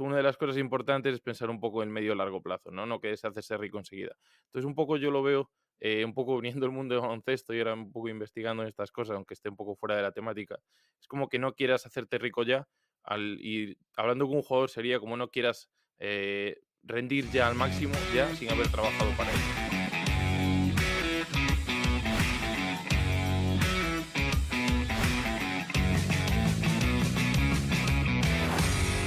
una de las cosas importantes es pensar un poco en medio y largo plazo, ¿no? No que es hacerse rico enseguida. Entonces, un poco yo lo veo, un poco viniendo del mundo del baloncesto y ahora un poco investigando en estas cosas, aunque esté un poco fuera de la temática. Es como que no quieras hacerte rico ya, y hablando con un jugador sería como no quieras rendir ya al máximo, ya sin haber trabajado para ello.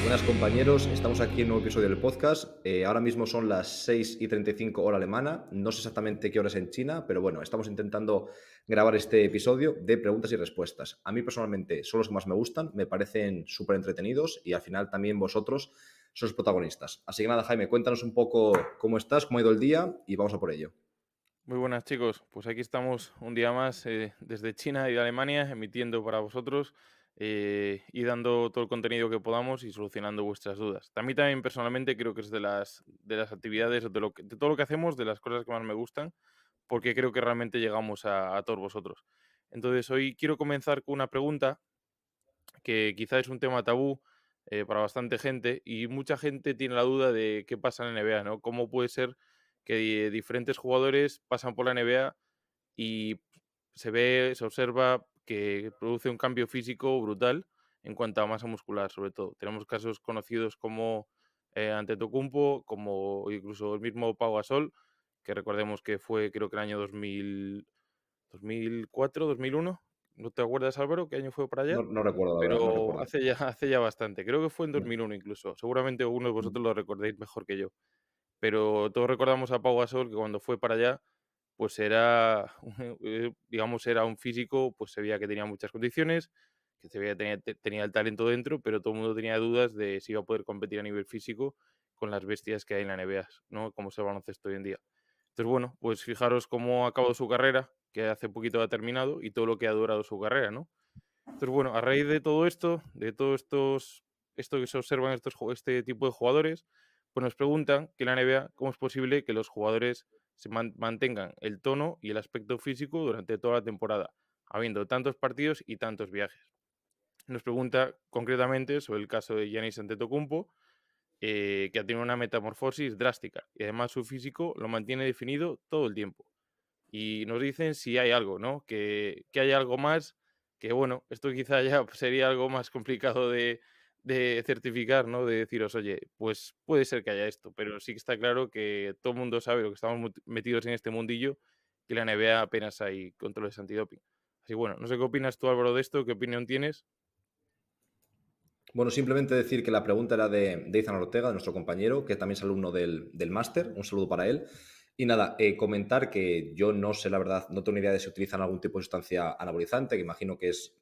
Buenas compañeros, estamos aquí en un nuevo episodio del podcast. Ahora mismo son las 6:35 hora alemana. No sé exactamente qué hora es en China, pero bueno, estamos intentando grabar este episodio de preguntas y respuestas. A mí personalmente son los que más me gustan, me parecen súper entretenidos y al final también vosotros sois protagonistas. Así que nada, Jaime, cuéntanos un poco cómo estás, cómo ha ido el día y vamos a por ello. Muy buenas chicos, pues aquí estamos un día más desde China y de Alemania emitiendo para vosotros y dando todo el contenido que podamos y solucionando vuestras dudas. También personalmente creo que es de las actividades, de todo lo que hacemos, de las cosas que más me gustan, porque creo que realmente llegamos a todos vosotros. Entonces hoy quiero comenzar con una pregunta que quizá es un tema tabú para bastante gente y mucha gente tiene la duda de qué pasa en la NBA, ¿no? ¿Cómo puede ser que diferentes jugadores pasan por la NBA y se observa que produce un cambio físico brutal en cuanto a masa muscular, sobre todo? Tenemos casos conocidos como Antetokounmpo, como incluso el mismo Pau Gasol, que recordemos que fue creo que el año 2004, 2001. ¿No te acuerdas, Álvaro, qué año fue para allá? No recuerdo, la verdad, no Pero recuerdo. hace ya bastante. Creo que fue en 2001 incluso. Seguramente uno de vosotros lo recordéis mejor que yo. Pero todos recordamos a Pau Gasol que cuando fue para allá, pues era, digamos, era un físico, pues se veía que tenía muchas condiciones, que se veía que tenía el talento dentro, pero todo el mundo tenía dudas de si iba a poder competir a nivel físico con las bestias que hay en la NBA, ¿no? Como es el baloncesto hoy en día. Entonces, bueno, pues fijaros cómo ha acabado su carrera, que hace poquito ha terminado, y todo lo que ha durado su carrera, ¿no? Entonces, bueno, a raíz de todo esto, de todos esto que se observan este tipo de jugadores, pues nos preguntan que en la NBA cómo es posible que los jugadores mantengan el tono y el aspecto físico durante toda la temporada, habiendo tantos partidos y tantos viajes. Nos pregunta concretamente sobre el caso de Giannis Antetokounmpo, que ha tenido una metamorfosis drástica y además su físico lo mantiene definido todo el tiempo. Y nos dicen si hay algo, ¿no? Que hay algo más, que bueno, esto quizá ya sería algo más complicado de certificar, ¿no? De deciros, oye, pues puede ser que haya esto, pero sí que está claro que todo el mundo sabe lo que estamos metidos en este mundillo, que en la NBA apenas hay controles antidoping. Así bueno, no sé qué opinas tú, Álvaro, de esto, qué opinión tienes. Bueno, simplemente decir que la pregunta era de Ethan Ortega, de nuestro compañero, que también es alumno del máster. Un saludo para él. Y nada, comentar que yo no sé, la verdad, no tengo ni idea de si utilizan algún tipo de sustancia anabolizante, que imagino que es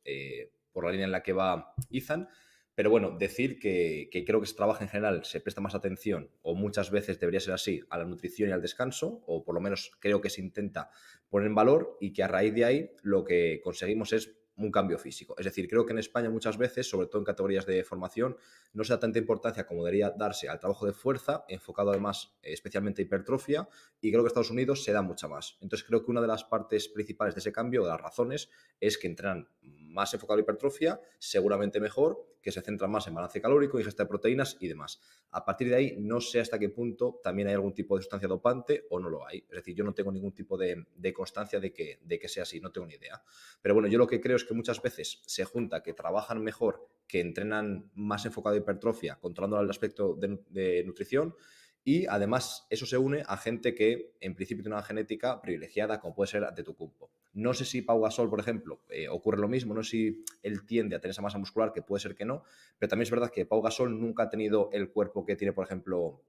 por la línea en la que va Ethan. Pero bueno, decir que creo que se trabaja en general, se presta más atención, o muchas veces debería ser así, a la nutrición y al descanso, o por lo menos creo que se intenta poner en valor y que a raíz de ahí lo que conseguimos es un cambio físico. Es decir, creo que en España muchas veces, sobre todo en categorías de formación, no se da tanta importancia como debería darse al trabajo de fuerza, enfocado además especialmente a hipertrofia, y creo que en Estados Unidos se da mucha más. Entonces creo que una de las partes principales de ese cambio, de las razones, es que entrenan más enfocado a hipertrofia, seguramente mejor, que se centran más en balance calórico, ingesta de proteínas y demás. A partir de ahí, no sé hasta qué punto también hay algún tipo de sustancia dopante o no lo hay. Es decir, yo no tengo ningún tipo de constancia de que sea así, no tengo ni idea. Pero bueno, yo lo que creo es que muchas veces se junta que trabajan mejor, que entrenan más enfocado a hipertrofia, controlando el aspecto de nutrición, y además eso se une a gente que en principio tiene una genética privilegiada, como puede ser Antetokounmpo. No sé si Pau Gasol, por ejemplo, ocurre lo mismo, no sé si él tiende a tener esa masa muscular, que puede ser que no, pero también es verdad que Pau Gasol nunca ha tenido el cuerpo que tiene, por ejemplo,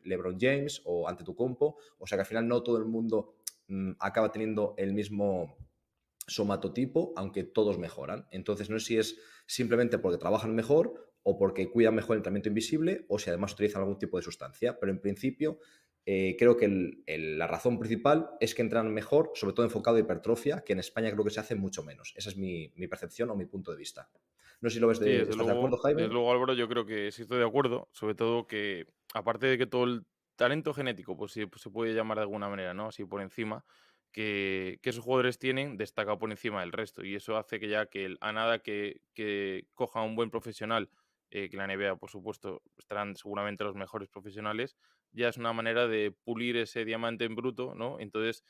LeBron James o Antetokounmpo, o sea que al final no todo el mundo acaba teniendo el mismo somatotipo, aunque todos mejoran. Entonces, no sé si es simplemente porque trabajan mejor o porque cuidan mejor el entrenamiento invisible o si además utilizan algún tipo de sustancia. Pero en principio, creo que la razón principal es que entrenan mejor, sobre todo enfocado a hipertrofia, que en España creo que se hace mucho menos. Esa es mi percepción o mi punto de vista. No sé si lo ves Sí, ¿Estás de acuerdo, desde Jaime? luego, Álvaro, yo creo que sí estoy de acuerdo, sobre todo que, aparte de que todo el talento genético, pues sí, pues se puede llamar de alguna manera, ¿no? Así por encima, que esos jugadores tienen, destaca por encima del resto. Y eso hace que ya a nada que coja un buen profesional que la NBA, por supuesto, estarán seguramente los mejores profesionales, ya es una manera de pulir ese diamante en bruto, ¿no? Entonces,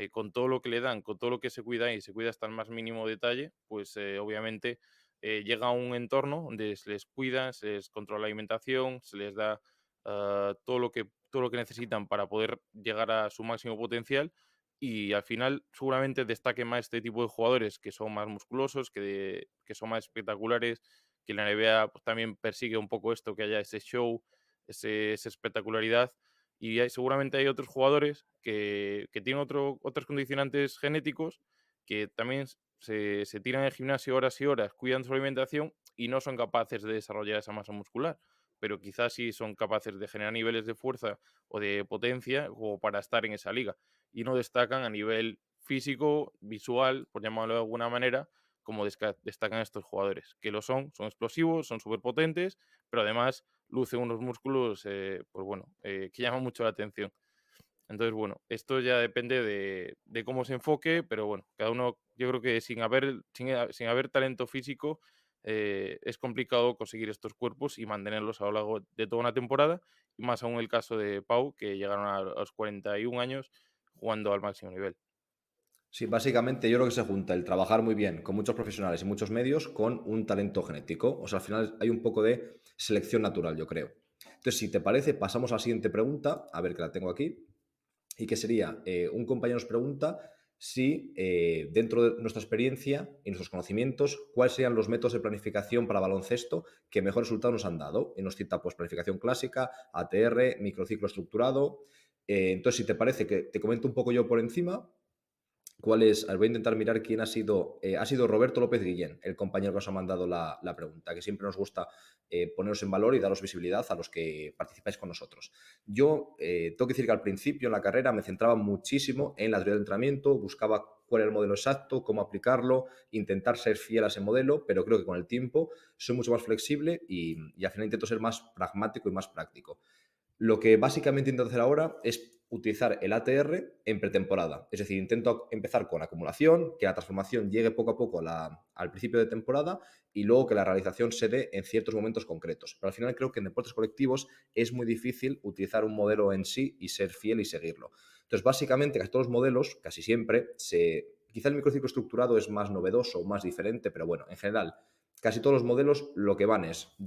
con todo lo que le dan, con todo lo que se cuida y se cuida hasta el más mínimo detalle, pues obviamente llega a un entorno donde se les cuida, se les controla la alimentación, se les da todo lo que necesitan para poder llegar a su máximo potencial y al final seguramente destaque más este tipo de jugadores que son más musculosos, que son más espectaculares, que la NBA pues, también persigue un poco esto, que haya ese show, esa espectacularidad. Y seguramente hay otros jugadores que tienen otros condicionantes genéticos que también se tiran al gimnasio horas y horas, cuidan su alimentación y no son capaces de desarrollar esa masa muscular. Pero quizás sí son capaces de generar niveles de fuerza o de potencia como para estar en esa liga. Y no destacan a nivel físico, visual, por llamarlo de alguna manera, como destacan estos jugadores, que lo son explosivos, son súper potentes, pero además lucen unos músculos, pues bueno, que llaman mucho la atención. Entonces, bueno, esto ya depende de cómo se enfoque, pero bueno, cada uno, yo creo que sin haber talento físico, es complicado conseguir estos cuerpos y mantenerlos a lo largo de toda una temporada, y más aún el caso de Pau, que llegaron a los 41 años jugando al máximo nivel. Sí, básicamente yo creo que se junta el trabajar muy bien con muchos profesionales y muchos medios con un talento genético. O sea, al final hay un poco de selección natural, yo creo. Entonces, si te parece, pasamos a la siguiente pregunta, a ver que la tengo aquí, y que sería, un compañero nos pregunta si dentro de nuestra experiencia y nuestros conocimientos, cuáles serían los métodos de planificación para baloncesto que mejor resultados nos han dado. Y nos cita pues, planificación clásica, ATR, microciclo estructurado. Entonces, si te parece que te comento un poco yo por encima, ¿cuál es? A ver, voy a intentar mirar quién ha sido. Ha sido Roberto López Guillén, el compañero que nos ha mandado la pregunta, que siempre nos gusta poneros en valor y daros visibilidad a los que participáis con nosotros. Yo tengo que decir que al principio en la carrera me centraba muchísimo en la teoría del entrenamiento, buscaba cuál era el modelo exacto, cómo aplicarlo, intentar ser fiel a ese modelo, pero creo que con el tiempo soy mucho más flexible y al final intento ser más pragmático y más práctico. Lo que básicamente intento hacer ahora es utilizar el ATR en pretemporada. Es decir, intento empezar con acumulación, que la transformación llegue poco a poco al principio de temporada y luego que la realización se dé en ciertos momentos concretos. Pero al final creo que en deportes colectivos es muy difícil utilizar un modelo en sí y ser fiel y seguirlo. Entonces, básicamente, casi todos los modelos, casi siempre, quizá el microciclo estructurado es más novedoso, más diferente, pero bueno, en general, casi todos los modelos lo que van es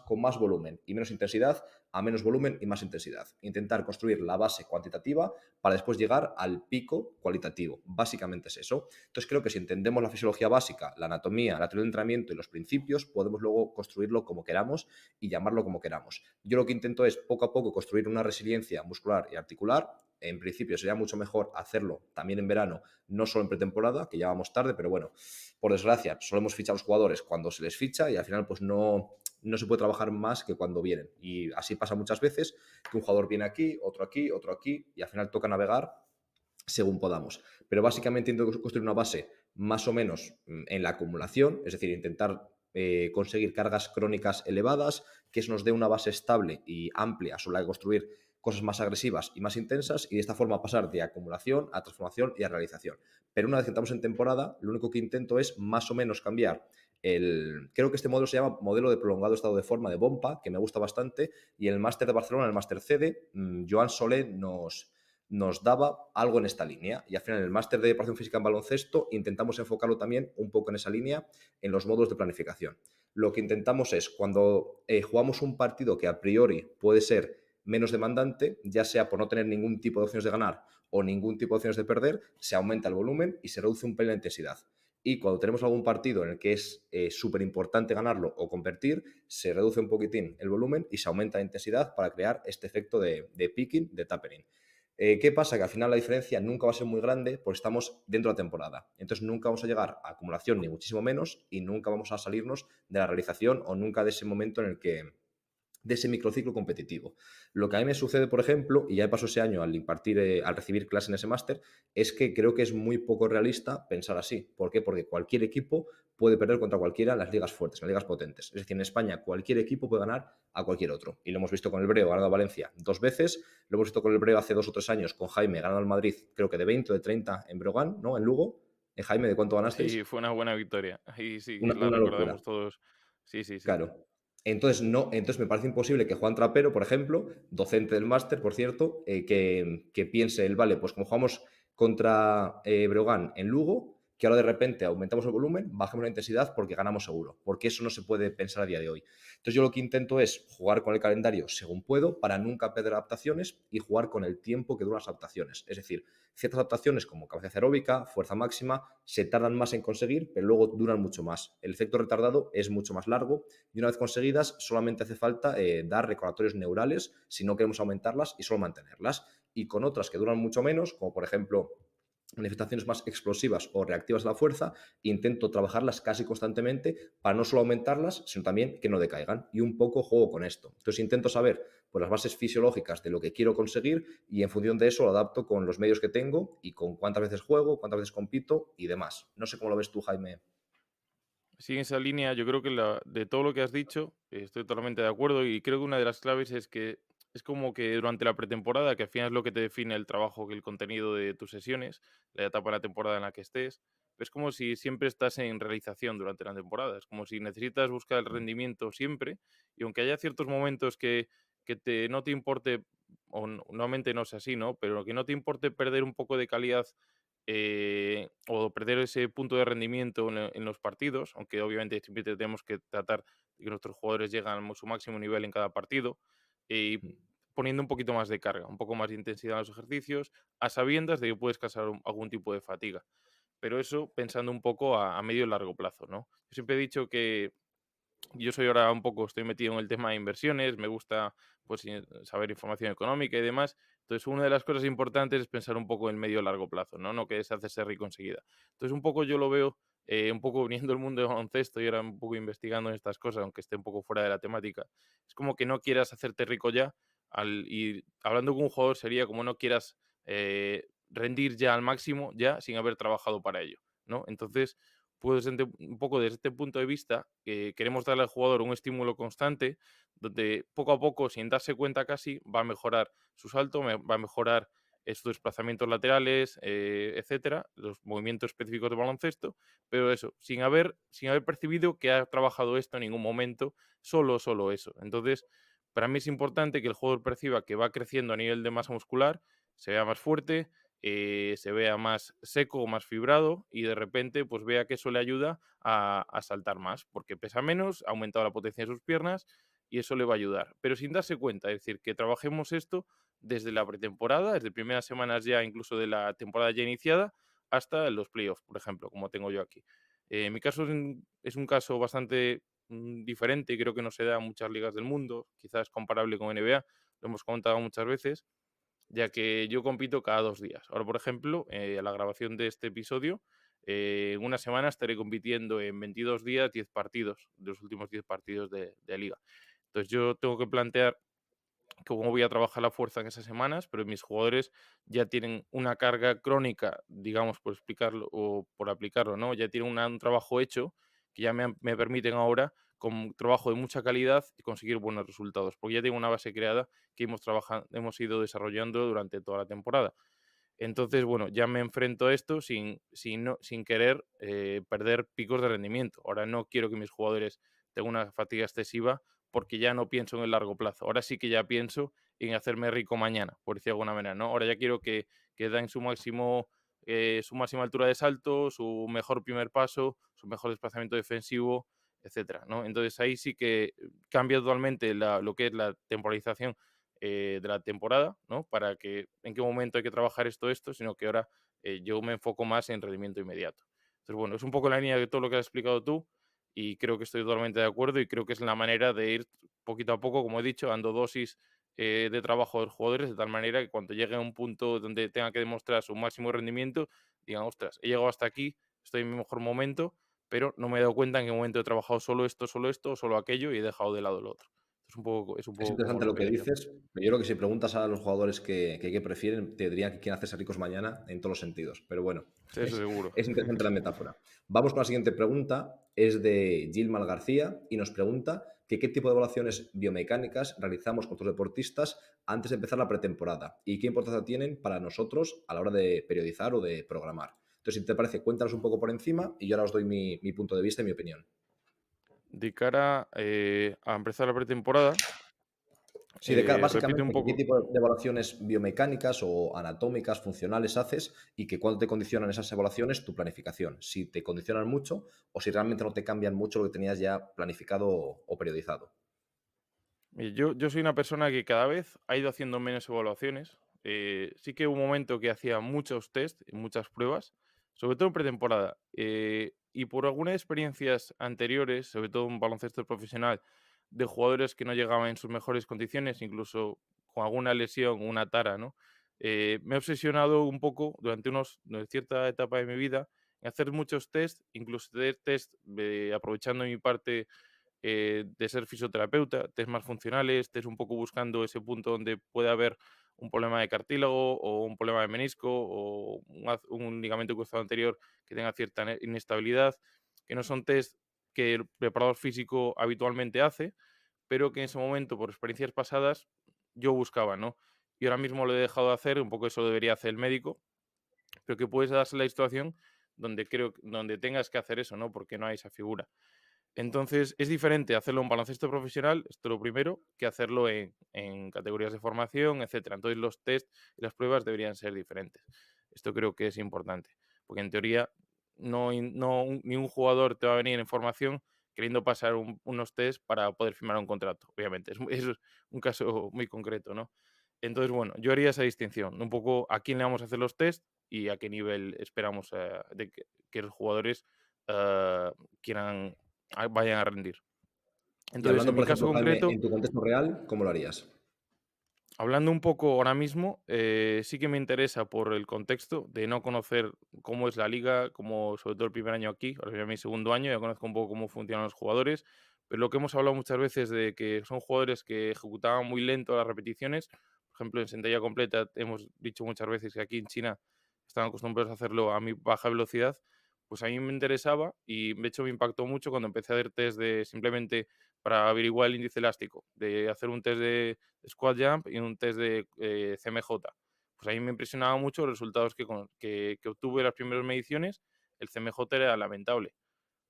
con más volumen y menos intensidad a menos volumen y más intensidad. Intentar construir la base cuantitativa para después llegar al pico cualitativo. Básicamente es eso. Entonces creo que si entendemos la fisiología básica, la anatomía, la teoría del entrenamiento y los principios, podemos luego construirlo como queramos y llamarlo como queramos. Yo lo que intento es poco a poco construir una resiliencia muscular y articular. En principio sería mucho mejor hacerlo también en verano, no solo en pretemporada, que ya vamos tarde, pero bueno, por desgracia, solemos fichar a los jugadores cuando se les ficha y al final pues no se puede trabajar más que cuando vienen. Y así pasa muchas veces, que un jugador viene aquí, otro aquí, y al final toca navegar según podamos. Pero básicamente intento construir una base más o menos en la acumulación, es decir, intentar conseguir cargas crónicas elevadas, que eso nos dé una base estable y amplia sobre la que construir cosas más agresivas y más intensas, y de esta forma pasar de acumulación a transformación y a realización. Pero una vez que estamos en temporada, lo único que intento es más o menos cambiar creo que este modelo se llama modelo de prolongado estado de forma de Bompa, que me gusta bastante, y en el máster de Barcelona, el máster CD, Joan Solé nos daba algo en esta línea. Y al final, en el máster de preparación física en baloncesto, intentamos enfocarlo también un poco en esa línea, en los módulos de planificación. Lo que intentamos es, cuando jugamos un partido que a priori puede ser menos demandante, ya sea por no tener ningún tipo de opciones de ganar o ningún tipo de opciones de perder, se aumenta el volumen y se reduce un pelín la intensidad. Y cuando tenemos algún partido en el que es súper importante ganarlo o convertir, se reduce un poquitín el volumen y se aumenta la intensidad para crear este efecto de picking, de tapering. ¿Qué pasa? Que al final la diferencia nunca va a ser muy grande porque estamos dentro de la temporada. Entonces nunca vamos a llegar a acumulación, ni muchísimo menos, y nunca vamos a salirnos de la realización o nunca de ese momento en el que de ese microciclo competitivo. Lo que a mí me sucede, por ejemplo, y ya he pasado ese año al recibir clases en ese máster, es que creo que es muy poco realista pensar así. ¿Por qué? Porque cualquier equipo puede perder contra cualquiera en las ligas fuertes, en las ligas potentes. Es decir, en España cualquier equipo puede ganar a cualquier otro. Y lo hemos visto con el Breo, ganando a Valencia 2 veces. Lo hemos visto con el Breo hace 2 o 3 años, con Jaime, ganando al Madrid, creo que de 20 o de 30 en Brogan, ¿no? En Lugo. Jaime, ¿de cuánto Sí, ganasteis? fue una buena victoria. Ahí sí que la Una locura. recordaremos todos. Sí, sí, sí. Claro. Entonces me parece imposible que Juan Trapero, por ejemplo, docente del máster, por cierto, que piense él, vale, pues como jugamos contra Breogán en Lugo, que ahora de repente aumentamos el volumen, bajemos la intensidad porque ganamos seguro, porque eso no se puede pensar a día de hoy. Entonces yo lo que intento es jugar con el calendario según puedo para nunca perder adaptaciones y jugar con el tiempo que duran las adaptaciones. Es decir, ciertas adaptaciones como capacidad aeróbica, fuerza máxima, se tardan más en conseguir, pero luego duran mucho más. El efecto retardado es mucho más largo y una vez conseguidas solamente hace falta dar recordatorios neurales si no queremos aumentarlas y solo mantenerlas. Y con otras que duran mucho menos, como por ejemplo manifestaciones más explosivas o reactivas a la fuerza, intento trabajarlas casi constantemente para no solo aumentarlas, sino también que no decaigan. Y un poco juego con esto. Entonces intento saber pues, las bases fisiológicas de lo que quiero conseguir y en función de eso lo adapto con los medios que tengo y con cuántas veces juego, cuántas veces compito y demás. No sé cómo lo ves tú, Jaime. Sí, en esa línea, yo creo que de todo lo que has dicho, estoy totalmente de acuerdo y creo que una de las claves es que es como que durante la pretemporada, que al final es lo que te define el trabajo, que el contenido de tus sesiones, la etapa de la temporada en la que estés, es como si siempre estás en realización durante la temporada, es como si necesitas buscar el rendimiento siempre y aunque haya ciertos momentos que no te importe, o normalmente no es así, ¿no? Pero que no te importe perder un poco de calidad o perder ese punto de rendimiento en los partidos, aunque obviamente siempre tenemos que tratar de que nuestros jugadores lleguen a su máximo nivel en cada partido, y poniendo un poquito más de carga, un poco más de intensidad en los ejercicios, a sabiendas de que puedes causar algún tipo de fatiga. Pero eso pensando un poco a medio y largo plazo, ¿no? Yo siempre he dicho que yo soy ahora un poco, estoy metido en el tema de inversiones, me gusta pues saber información económica y demás. Entonces, una de las cosas importantes es pensar un poco en medio y largo plazo, ¿no? No que es hacerse rico enseguida. Entonces, un poco yo lo veo, un poco viniendo del mundo del baloncesto y ahora un poco investigando en estas cosas, aunque esté un poco fuera de la temática. Es como que no quieras hacerte rico ya, y hablando con un jugador sería como no quieras rendir ya al máximo, ya sin haber trabajado para ello, ¿no? Entonces, pues un poco desde este punto de vista, queremos darle al jugador un estímulo constante, donde poco a poco, sin darse cuenta casi, va a mejorar su salto, va a mejorar sus desplazamientos laterales, etcétera, los movimientos específicos de baloncesto, pero eso, sin haber percibido que ha trabajado esto en ningún momento, solo eso. Entonces, para mí es importante que el jugador perciba que va creciendo a nivel de masa muscular, se vea más fuerte, se vea más seco o más fibrado y de repente pues vea que eso le ayuda a saltar más, porque pesa menos, ha aumentado la potencia de sus piernas y eso le va a ayudar. Pero sin darse cuenta, es decir, que trabajemos esto desde la pretemporada, desde primeras semanas ya incluso de la temporada ya iniciada, hasta los playoffs, por ejemplo, como tengo yo aquí. En mi caso es un caso bastante diferente y creo que no se da en muchas ligas del mundo, quizás comparable con NBA, lo hemos contado muchas veces, ya que yo compito cada 2 días. Ahora, por ejemplo, a la grabación de este episodio, en una semana estaré compitiendo en 22 días, 10 partidos, de los últimos 10 partidos de liga. Entonces yo tengo que plantear cómo voy a trabajar la fuerza en esas semanas, pero mis jugadores ya tienen una carga crónica, digamos, por explicarlo o por aplicarlo, ¿no? Ya tienen un trabajo hecho que ya me permiten ahora, con trabajo de mucha calidad, conseguir buenos resultados, porque ya tengo una base creada que hemos ido desarrollando durante toda la temporada. Entonces, bueno, ya me enfrento a esto sin querer perder picos de rendimiento. Ahora no quiero que mis jugadores tengan una fatiga excesiva porque ya no pienso en el largo plazo. Ahora sí que ya pienso en hacerme rico mañana, por decirlo de alguna manera, ¿no? Ahora ya quiero que den su máxima altura de salto, su mejor primer paso, su mejor desplazamiento defensivo, etcétera, ¿no? Entonces ahí sí que cambia totalmente lo que es la temporalización de la temporada, ¿no? Para que en qué momento hay que trabajar esto, sino que ahora yo me enfoco más en rendimiento inmediato. Entonces, bueno, es un poco la línea de todo lo que has explicado tú y creo que estoy totalmente de acuerdo y creo que es la manera de ir poquito a poco, como he dicho, dando dosis de trabajo a los jugadores de tal manera que cuando llegue a un punto donde tenga que demostrar su máximo rendimiento, digan, ostras, he llegado hasta aquí, estoy en mi mejor momento, pero no me he dado cuenta en qué momento he trabajado solo esto o solo aquello y he dejado de lado lo otro. Es un Es poco como interesante lo lo que vería yo. dices. Pero yo creo que si preguntas a los jugadores qué prefieren, te dirían que quieren hacerse ricos mañana en todos los sentidos. Pero bueno, Sí, eso seguro. es interesante la metáfora. Vamos con la siguiente pregunta. Es de Gilmal García y nos pregunta que qué tipo de evaluaciones biomecánicas realizamos con otros deportistas antes de empezar la pretemporada y qué importancia tienen para nosotros a la hora de periodizar o de programar. Entonces, si te parece, cuéntanos un poco por encima y yo ahora os doy mi punto de vista y mi opinión. De cara, a empezar la pretemporada, Sí, repite un básicamente, ¿qué poco. tipo de evaluaciones biomecánicas o anatómicas, funcionales haces y que cuánto te condicionan esas evaluaciones tu planificación? Si te condicionan mucho o si realmente no te cambian mucho lo que tenías ya planificado o periodizado. Yo soy una persona que cada vez ha ido haciendo menos evaluaciones. Sí que hubo un momento que hacía muchos test, y muchas pruebas, sobre todo en pretemporada. Y por algunas experiencias anteriores, sobre todo en baloncesto profesional, de jugadores que no llegaban en sus mejores condiciones, incluso con alguna lesión, una tara, ¿no? Me he obsesionado un poco durante cierta etapa de mi vida en hacer muchos test, incluso hacer test aprovechando mi parte de ser fisioterapeuta, test más funcionales, test un poco buscando ese punto donde puede haber un problema de cartílago o un problema de menisco o un ligamento cruzado anterior que tenga cierta inestabilidad, que no son test que el preparador físico habitualmente hace, pero que en ese momento, por experiencias pasadas, yo buscaba, ¿no? Y ahora mismo lo he dejado de hacer, un poco eso lo debería hacer el médico, pero que puedes darse la situación donde tengas que hacer eso, ¿no? Porque no hay esa figura. Entonces, es diferente hacerlo en baloncesto profesional, esto lo primero, que hacerlo en categorías de formación, etcétera. Entonces, los test y las pruebas deberían ser diferentes. Esto creo que es importante, porque en teoría ningún jugador te va a venir en formación queriendo pasar unos test para poder firmar un contrato, obviamente. Es un caso muy concreto, ¿no? Entonces, bueno, yo haría esa distinción, un poco a quién le vamos a hacer los test y a qué nivel esperamos de que los jugadores quieran vayan a rendir. Y Entonces, hablando, en mi por caso ejemplo, Jaime, concreto, en tu contexto real, ¿cómo lo harías? hablando un poco ahora mismo, sí que me interesa por el contexto de no conocer cómo es la liga, como sobre todo el primer año aquí, ahora ya mi segundo año, ya conozco un poco cómo funcionan los jugadores, pero lo que hemos hablado muchas veces de que son jugadores que ejecutaban muy lento las repeticiones, por ejemplo, en sentalla completa hemos dicho muchas veces que aquí en China están acostumbrados a hacerlo a muy baja velocidad, pues a mí me interesaba y de hecho me impactó mucho cuando empecé a hacer test de simplemente para averiguar el índice elástico, de hacer un test de squat jump y un test de CMJ. Pues a mí me impresionaba mucho los resultados que obtuve en las primeras mediciones. El CMJ era lamentable,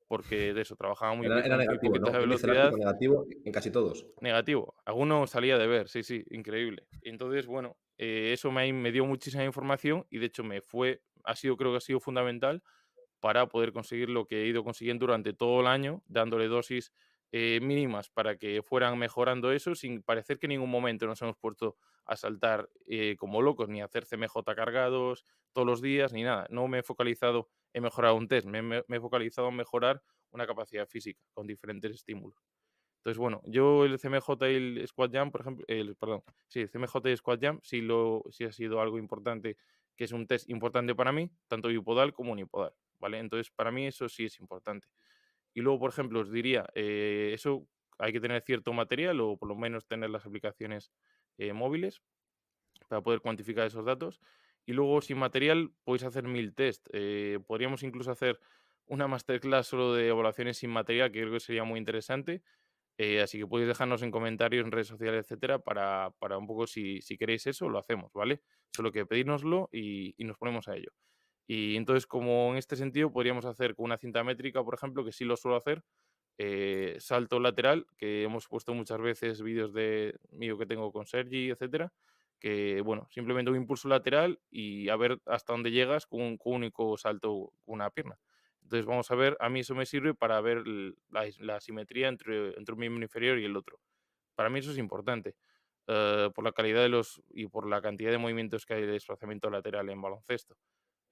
porque de eso, trabajaba Era con muy negativo, poquita ¿no? Índice láctico velocidad. negativo en casi todos. Negativo. Alguno salía de ver, sí, sí, increíble. Y entonces, bueno, eso me dio muchísima información y de hecho creo que ha sido fundamental para poder conseguir lo que he ido consiguiendo durante todo el año, dándole dosis mínimas para que fueran mejorando eso, sin parecer que en ningún momento nos hemos puesto a saltar como locos, ni a hacer CMJ cargados todos los días, ni nada. No me he focalizado en mejorar un test, me he focalizado en mejorar una capacidad física con diferentes estímulos. Entonces, bueno, yo el CMJ y el Squat Jump, por ejemplo, perdón, sí, el CMJ y el Squat Jump sí ha sido algo importante, que es un test importante para mí, tanto bipodal como unipodal, ¿vale? Entonces, para mí eso sí es importante. Y luego, por ejemplo, os diría, eso hay que tener cierto material o por lo menos tener las aplicaciones móviles para poder cuantificar esos datos. Y luego, sin material, podéis hacer 1000 test. Podríamos incluso hacer una masterclass solo de evaluaciones sin material, que creo que sería muy interesante. Así que podéis dejarnos en comentarios, en redes sociales, etcétera, para un poco si queréis eso, lo hacemos, ¿vale? Solo que pedírnoslo y nos ponemos a ello. Y entonces, como en este sentido, podríamos hacer con una cinta métrica, por ejemplo, que sí lo suelo hacer, salto lateral, que hemos puesto muchas veces vídeos de mío que tengo con Sergi, etcétera, que, bueno, simplemente un impulso lateral y a ver hasta dónde llegas con un único salto con una pierna. Entonces vamos a ver, a mí eso me sirve para ver la simetría entre un miembro inferior y el otro. Para mí eso es importante, por la calidad y por la cantidad de movimientos que hay de desplazamiento lateral en baloncesto.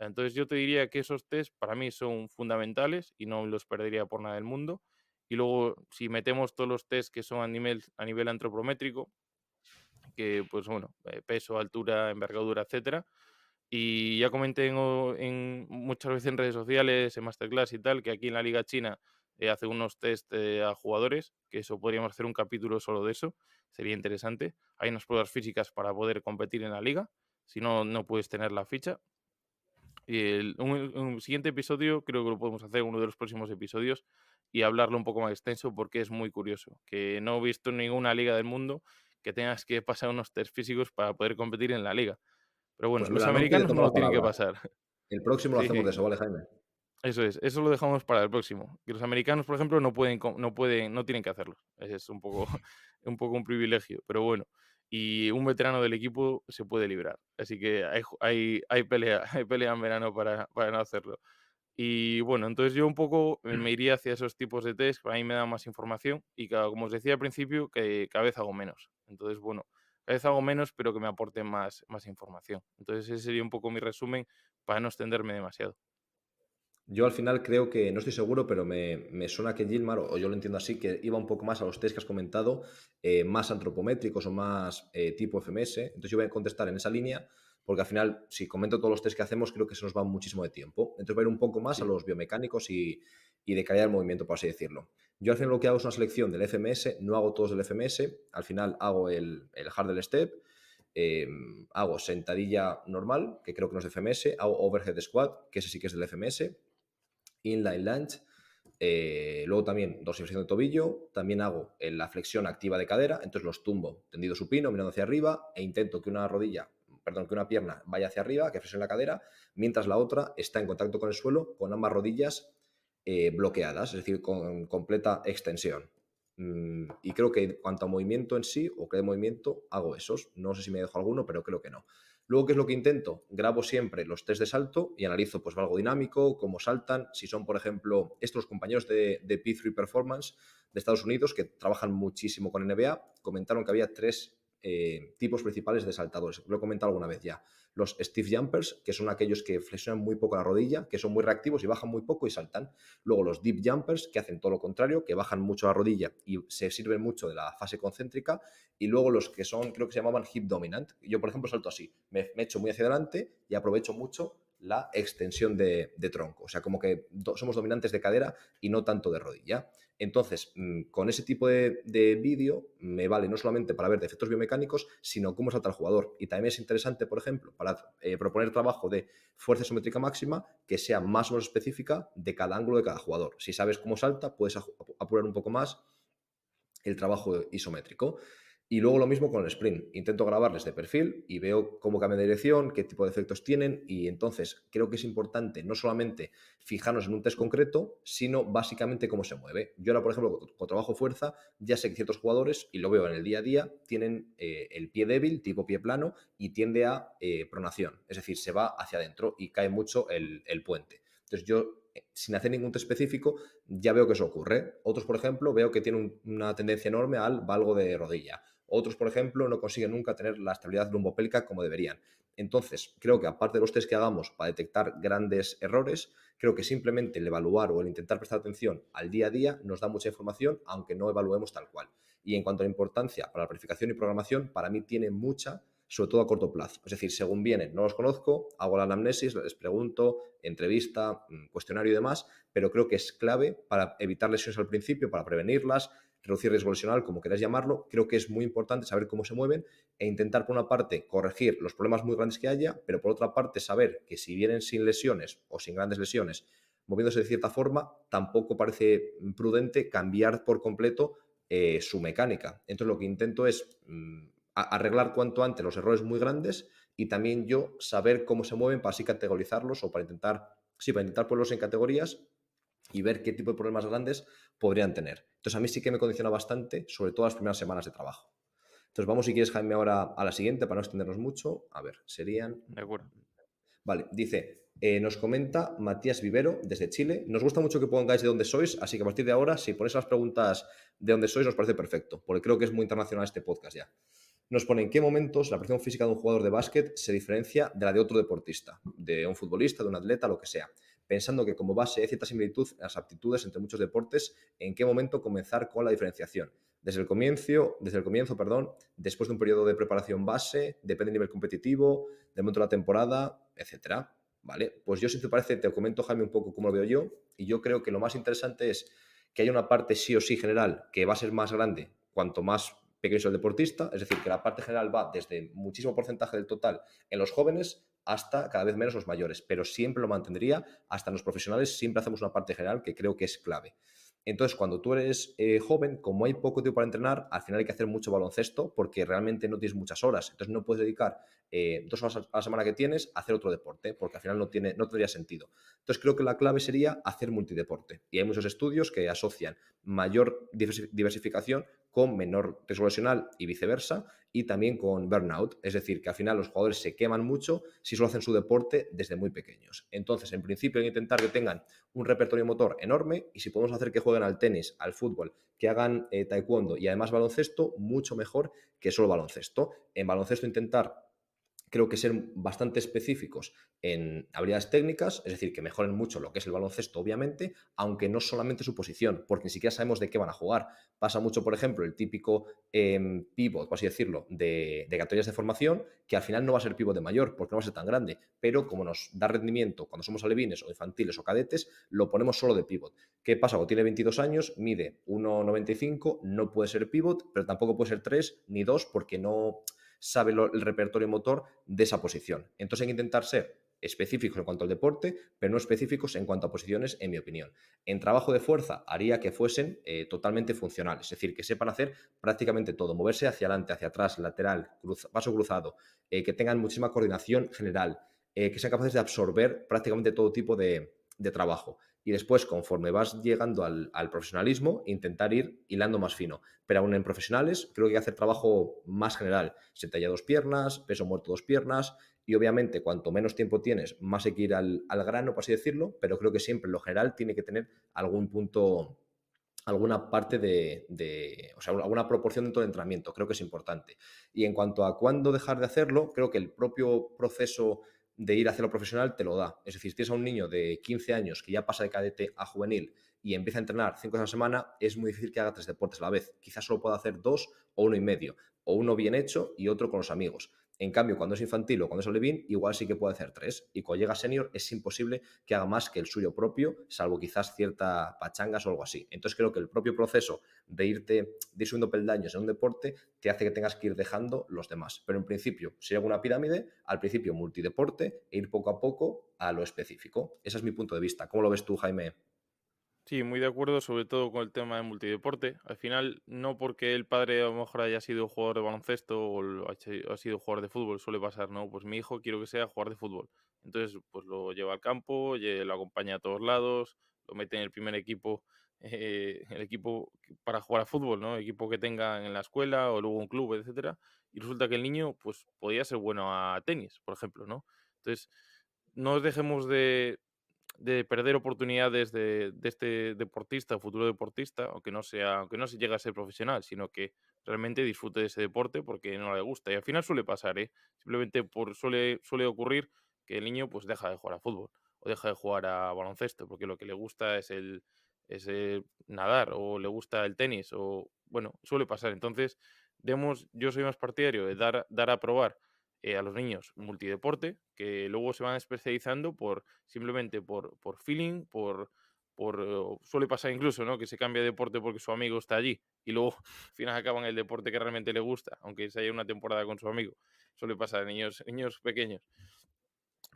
Entonces yo te diría que esos test para mí son fundamentales y no los perdería por nada del mundo. Y luego, si metemos todos los test que son a nivel antropométrico, que pues bueno, peso, altura, envergadura, etcétera. Y ya comenté muchas veces en redes sociales, en Masterclass y tal, que aquí en la Liga China hace unos test a jugadores, que eso podríamos hacer un capítulo solo de eso, sería interesante. Hay unas pruebas físicas para poder competir en la liga, si no, no puedes tener la ficha. Y un siguiente episodio creo que lo podemos hacer, uno de los próximos episodios, y hablarlo un poco más extenso porque es muy curioso, que no he visto en ninguna liga del mundo que tengas que pasar unos test físicos para poder competir en la liga. Pero bueno, Pues me los lo anoto y te americanos tomo no la lo tienen que palabra. pasar. El próximo lo Sí, hacemos de sí. eso, ¿vale, Jaime? eso lo dejamos para el próximo. Que los americanos, por ejemplo, no tienen que hacerlo. Es un poco, un privilegio, pero bueno. Y un veterano del equipo se puede librar. Así que hay pelea, hay pelea en verano para no hacerlo. Y bueno, entonces yo un poco me iría hacia esos tipos de test, que a mí me dan más información y como os decía al principio, que cada vez hago menos. Entonces, bueno, cada vez hago menos, pero que me aporten más información. Entonces ese sería un poco mi resumen para no extenderme demasiado. Yo al final creo que, no estoy seguro, pero me suena que Gilmar, o yo lo entiendo así, que iba un poco más a los test que has comentado, más antropométricos o más tipo FMS. Entonces yo voy a contestar en esa línea, porque al final, si comento todos los test que hacemos, creo que se nos va muchísimo de tiempo. Entonces voy a ir un poco más a Sí, los biomecánicos y de calidad del movimiento, por así decirlo. Yo al final lo que hago es una selección del FMS, no hago todos del FMS, al final hago el Hurdle Step, eh, hago sentadilla normal, que creo que no es de FMS, hago overhead squat, que ese sí que es del FMS, inline lunge, luego también dorsiflexión de tobillo, también hago la flexión activa de cadera, entonces los tumbo tendido supino, mirando hacia arriba e intento que que una pierna vaya hacia arriba, que flexione la cadera, mientras la otra está en contacto con el suelo con ambas rodillas bloqueadas, es decir, con completa extensión. Y creo que en cuanto a movimiento en sí, o que de movimiento, hago esos. No sé si me dejo alguno, pero creo que no. Luego, ¿qué es lo que intento? Grabo siempre los test de salto y analizo pues algo dinámico, cómo saltan, si son, por ejemplo, estos compañeros de P3 Performance de Estados Unidos que trabajan muchísimo con NBA, comentaron que había tres tipos principales de saltadores. Lo he comentado alguna vez ya. Los Steve Jumpers, que son aquellos que flexionan muy poco la rodilla, que son muy reactivos y bajan muy poco y saltan. Luego los Deep Jumpers, que hacen todo lo contrario, que bajan mucho la rodilla y se sirven mucho de la fase concéntrica. Y luego los que son, creo que se llamaban hip dominant. Yo, por ejemplo, salto así. Me echo muy hacia adelante y aprovecho mucho la extensión de tronco. O sea, como que somos dominantes de cadera y no tanto de rodilla. Entonces, con ese tipo de vídeo me vale no solamente para ver defectos biomecánicos, sino cómo salta el jugador. Y también es interesante, por ejemplo, para proponer trabajo de fuerza isométrica máxima que sea más o menos específica de cada ángulo de cada jugador. Si sabes cómo salta, puedes apurar un poco más el trabajo isométrico. Y luego lo mismo con el sprint. Intento grabarles de perfil y veo cómo cambian de dirección, qué tipo de efectos tienen. Y entonces creo que es importante no solamente fijarnos en un test concreto, sino básicamente cómo se mueve. Yo ahora, por ejemplo, con trabajo fuerza, ya sé que ciertos jugadores, y lo veo en el día a día, tienen el pie débil, tipo pie plano, y tiende a pronación. Es decir, se va hacia adentro y cae mucho el puente. Entonces yo sin hacer ningún test específico, ya veo que eso ocurre. Otros, por ejemplo, veo que tienen una tendencia enorme al valgo de rodilla. Otros, por ejemplo, no consiguen nunca tener la estabilidad lumbopélvica como deberían. Entonces, creo que aparte de los test que hagamos para detectar grandes errores, creo que simplemente el evaluar o el intentar prestar atención al día a día nos da mucha información, aunque no evaluemos tal cual. Y en cuanto a la importancia para la planificación y programación, para mí tiene mucha, sobre todo a corto plazo. Es decir, según vienen, no los conozco, hago la anamnesis, les pregunto, entrevista, cuestionario y demás, pero creo que es clave para evitar lesiones al principio, para prevenirlas, reducir riesgo lesional, como queráis llamarlo. Creo que es muy importante saber cómo se mueven e intentar, por una parte, corregir los problemas muy grandes que haya, pero por otra parte, saber que si vienen sin lesiones o sin grandes lesiones, moviéndose de cierta forma, tampoco parece prudente cambiar por completo su mecánica. Entonces, lo que intento es arreglar cuanto antes los errores muy grandes y también yo saber cómo se mueven para así categorizarlos o para intentar ponerlos en categorías y ver qué tipo de problemas grandes podrían tener. Entonces a mí sí que me condiciona bastante, sobre todo las primeras semanas de trabajo. Entonces vamos, si quieres, Jaime, ahora a la siguiente para no extendernos mucho. A ver, serían... de acuerdo. Vale, dice, nos comenta Matías Vivero desde Chile. Nos gusta mucho que pongáis de dónde sois, así que a partir de ahora, si ponéis las preguntas de dónde sois, nos parece perfecto, porque creo que es muy internacional este podcast ya. Nos pone en qué momentos la presión física de un jugador de básquet se diferencia de la de otro deportista, de un futbolista, de un atleta, lo que sea. Pensando que como base hay cierta similitud en las aptitudes entre muchos deportes, ¿en qué momento comenzar con la diferenciación? Desde el comienzo, perdón, después de un periodo de preparación base, depende del nivel competitivo, del momento de la temporada, etcétera. ¿Vale? Pues yo, si te parece, te comento, Jaime, un poco cómo lo veo yo, y yo creo que lo más interesante es que haya una parte sí o sí general que va a ser más grande cuanto más pequeño es el deportista, es decir, que la parte general va desde muchísimo porcentaje del total en los jóvenes hasta cada vez menos los mayores, pero siempre lo mantendría, hasta en los profesionales siempre hacemos una parte general que creo que es clave. Entonces, cuando tú eres joven, como hay poco tiempo para entrenar, al final hay que hacer mucho baloncesto porque realmente no tienes muchas horas. Entonces, no puedes dedicar 2 horas a la semana que tienes a hacer otro deporte porque al final no tendría sentido. Entonces, creo que la clave sería hacer multideporte. Y hay muchos estudios que asocian mayor diversificación con menor riesgo lesional y viceversa, y también con burnout. Es decir, que al final los jugadores se queman mucho si solo hacen su deporte desde muy pequeños. Entonces, en principio, hay que intentar que tengan un repertorio motor enorme y si podemos hacer que jueguen al tenis, al fútbol, que hagan taekwondo y además baloncesto, mucho mejor que solo baloncesto. En baloncesto intentar creo que ser bastante específicos en habilidades técnicas, es decir, que mejoren mucho lo que es el baloncesto, obviamente, aunque no solamente su posición, porque ni siquiera sabemos de qué van a jugar. Pasa mucho, por ejemplo, el típico pivot, por así decirlo, de categorías de formación, que al final no va a ser pivot de mayor, porque no va a ser tan grande, pero como nos da rendimiento cuando somos alevines o infantiles o cadetes, lo ponemos solo de pivot. ¿Qué pasa? Cuando tiene 22 años, mide 1,95, no puede ser pivot, pero tampoco puede ser 3 ni 2 porque no sabe el repertorio motor de esa posición. Entonces hay que intentar ser específicos en cuanto al deporte, pero no específicos en cuanto a posiciones, en mi opinión. En trabajo de fuerza haría que fuesen totalmente funcionales, es decir, que sepan hacer prácticamente todo, moverse hacia adelante, hacia atrás, lateral, paso cruzado, que tengan muchísima coordinación general, que sean capaces de absorber prácticamente todo tipo de trabajo. Y después, conforme vas llegando al profesionalismo, intentar ir hilando más fino. Pero aún en profesionales, creo que hay que hacer trabajo más general. Sentalla 2 piernas, peso muerto 2 piernas, y obviamente cuanto menos tiempo tienes, más hay que ir al grano, por así decirlo, pero creo que siempre en lo general tiene que tener algún punto, alguna parte o sea, alguna proporción dentro del entrenamiento, creo que es importante. Y en cuanto a cuándo dejar de hacerlo, creo que el propio proceso de ir hacia lo profesional te lo da. Es decir, si tienes a un niño de 15 años que ya pasa de cadete a juvenil y empieza a entrenar 5 veces a la semana, es muy difícil que haga 3 deportes a la vez. Quizás solo pueda hacer 2 o uno y medio, o uno bien hecho y otro con los amigos. En cambio, cuando es infantil o cuando es alevín, igual sí que puede hacer 3. Y cuando llega senior es imposible que haga más que el suyo propio, salvo quizás cierta pachangas o algo así. Entonces creo que el propio proceso de ir subiendo peldaños en un deporte te hace que tengas que ir dejando los demás. Pero en principio, si hago una pirámide, al principio multideporte e ir poco a poco a lo específico. Ese es mi punto de vista. ¿Cómo lo ves tú, Jaime? Sí, muy de acuerdo, sobre todo con el tema de multideporte. Al final, no porque el padre a lo mejor haya sido jugador de baloncesto o ha sido jugador de fútbol, suele pasar, ¿no? Pues mi hijo quiero que sea jugador de fútbol. Entonces, pues lo lleva al campo, lo acompaña a todos lados, lo mete en el primer equipo, el equipo para jugar a fútbol, ¿no? Equipo que tenga en la escuela o luego un club, etcétera. Y resulta que el niño, pues, podía ser bueno a tenis, por ejemplo, ¿no? Entonces, no dejemos de perder oportunidades de este deportista o futuro deportista, aunque no se llegue a ser profesional, sino que realmente disfrute de ese deporte porque no le gusta. Y al final suele pasar, ¿eh? Simplemente suele ocurrir que el niño pues deja de jugar a fútbol o deja de jugar a baloncesto porque lo que le gusta es el nadar o le gusta el tenis o bueno, suele pasar. Entonces, yo soy más partidario de dar a probar a los niños multideporte, que luego se van especializando simplemente por feeling, suele pasar incluso, ¿no? Que se cambia de deporte porque su amigo está allí y luego al final acaban el deporte que realmente le gusta, aunque se haya una temporada con su amigo. Suele pasar a niños pequeños.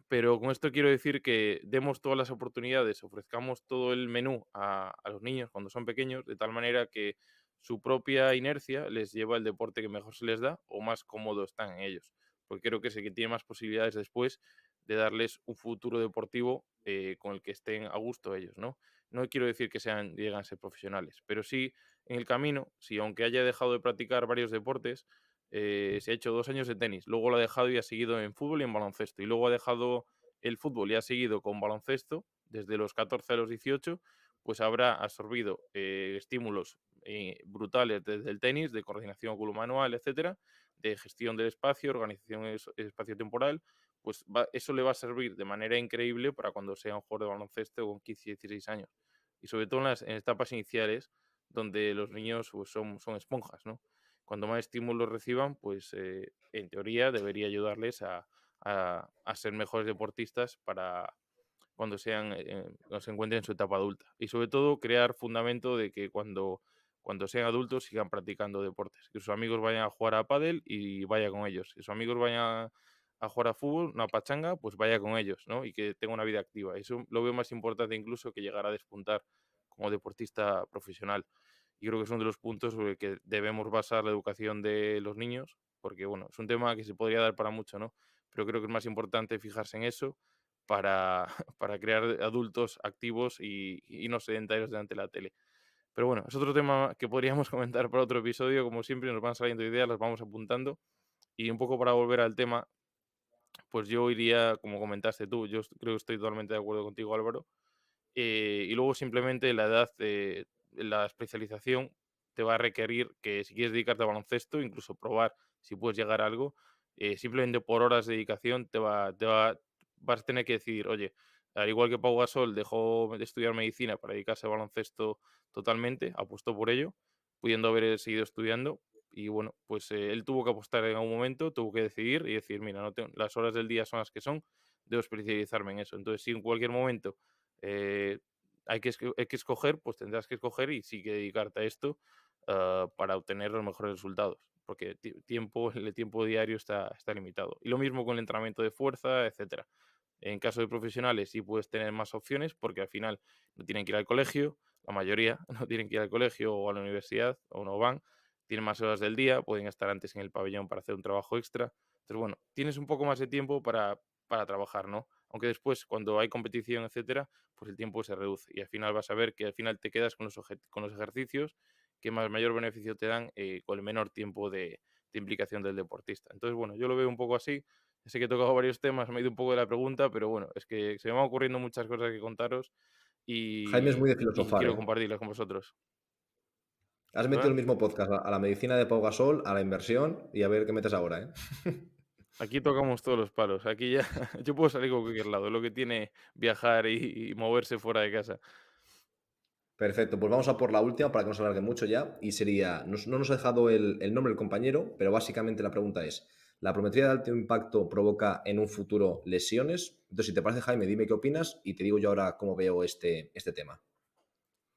Pero con esto quiero decir que demos todas las oportunidades, ofrezcamos todo el menú a los niños cuando son pequeños, de tal manera que su propia inercia les lleva al deporte que mejor se les da o más cómodo están en ellos. Porque creo que es el que tiene más posibilidades después de darles un futuro deportivo con el que estén a gusto ellos, ¿no? No quiero decir que lleguen a ser profesionales, pero sí en el camino, si aunque haya dejado de practicar varios deportes, se ha hecho 2 años de tenis, luego lo ha dejado y ha seguido en fútbol y en baloncesto, y luego ha dejado el fútbol y ha seguido con baloncesto desde los 14 a los 18, pues habrá absorbido estímulos brutales desde el tenis, de coordinación oculomanual, etcétera, de gestión del espacio, organización espacio-temporal, pues eso le va a servir de manera increíble para cuando sea un jugador de baloncesto con 15, 16 años. Y sobre todo en etapas iniciales, donde los niños pues, son esponjas, ¿no? Cuando más estímulos reciban, pues en teoría debería ayudarles a ser mejores deportistas para cuando se encuentren en su etapa adulta. Y sobre todo crear fundamento de que cuando sean adultos sigan practicando deportes. Que sus amigos vayan a jugar a pádel y vaya con ellos. Que sus amigos vayan a jugar a fútbol, una pachanga, pues vaya con ellos, ¿no? Y que tenga una vida activa. Eso lo veo más importante incluso que llegar a despuntar como deportista profesional. Y creo que es uno de los puntos sobre el que debemos basar la educación de los niños, porque bueno, es un tema que se podría dar para mucho, ¿no? Pero creo que es más importante fijarse en eso para, para crear adultos activos y no sedentarios delante de la tele. Pero bueno, es otro tema que podríamos comentar para otro episodio. Como siempre, nos van saliendo ideas, las vamos apuntando. Y un poco para volver al tema, pues yo iría, como comentaste tú, creo que estoy totalmente de acuerdo contigo, Álvaro. Y luego simplemente la edad, la especialización te va a requerir que si quieres dedicarte a baloncesto, incluso probar si puedes llegar a algo, simplemente por horas de dedicación vas a tener que decidir, oye, al igual que Pau Gasol dejó de estudiar medicina para dedicarse al baloncesto totalmente, apostó por ello, pudiendo haber seguido estudiando. Y bueno, pues él tuvo que apostar en algún momento, tuvo que decidir y decir, mira, las horas del día son las que son, debo especializarme en eso. Entonces, si en cualquier momento eh, hay que escoger, pues tendrás que escoger y sí que dedicarte a esto para obtener los mejores resultados, porque el tiempo diario está limitado. Y lo mismo con el entrenamiento de fuerza, etcétera. En caso de profesionales sí puedes tener más opciones porque al final no tienen que ir al colegio, la mayoría no tienen que ir al colegio o a la universidad o no van, tienen más horas del día, pueden estar antes en el pabellón para hacer un trabajo extra. Entonces, bueno, tienes un poco más de tiempo para trabajar, ¿no? Aunque después, cuando hay competición, etcétera, pues el tiempo se reduce y al final vas a ver que al final te quedas con los ejercicios que más mayor beneficio te dan con el menor tiempo de implicación del deportista. Entonces, bueno, yo lo veo un poco así. Sé que he tocado varios temas, me he ido un poco de la pregunta, pero bueno, es que se me van ocurriendo muchas cosas que contaros Jaime es muy de y filosofar, quiero ¿eh? compartirlas con vosotros. Has metido el ¿Verdad? mismo podcast a la medicina de Pau Gasol, a la inversión y a ver qué metes ahora, ¿eh? Aquí tocamos todos los palos. Aquí ya yo puedo salir con cualquier lado, lo que tiene viajar y moverse fuera de casa. Perfecto, pues vamos a por la última para que no se alargue mucho ya. Y sería, no nos ha dejado el nombre del compañero, pero básicamente la pregunta es, ¿la prometría de alto impacto provoca en un futuro lesiones? Entonces, si te parece, Jaime, dime qué opinas y te digo yo ahora cómo veo este tema.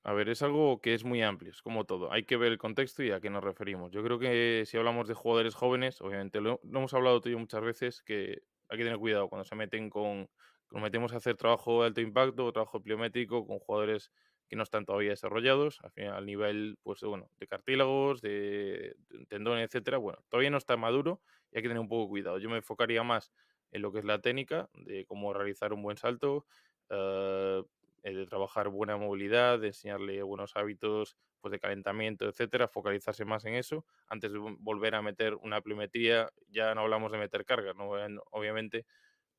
A ver, es algo que es muy amplio, es como todo. Hay que ver el contexto y a qué nos referimos. Yo creo que si hablamos de jugadores jóvenes, obviamente lo hemos hablado tú y yo muchas veces, que hay que tener cuidado cuando nos metemos a hacer trabajo de alto impacto o trabajo pliométrico con jugadores que no están todavía desarrollados, al final, al nivel, pues bueno, de cartílagos, de tendones, etcétera. Bueno, todavía no está maduro y hay que tener un poco de cuidado. Yo me enfocaría más en lo que es la técnica, de cómo realizar un buen salto, eh, de trabajar buena movilidad, de enseñarle buenos hábitos pues, de calentamiento, etcétera, focalizarse más en eso, antes de volver a meter una pliometría, ya no hablamos de meter carga, ¿no? Obviamente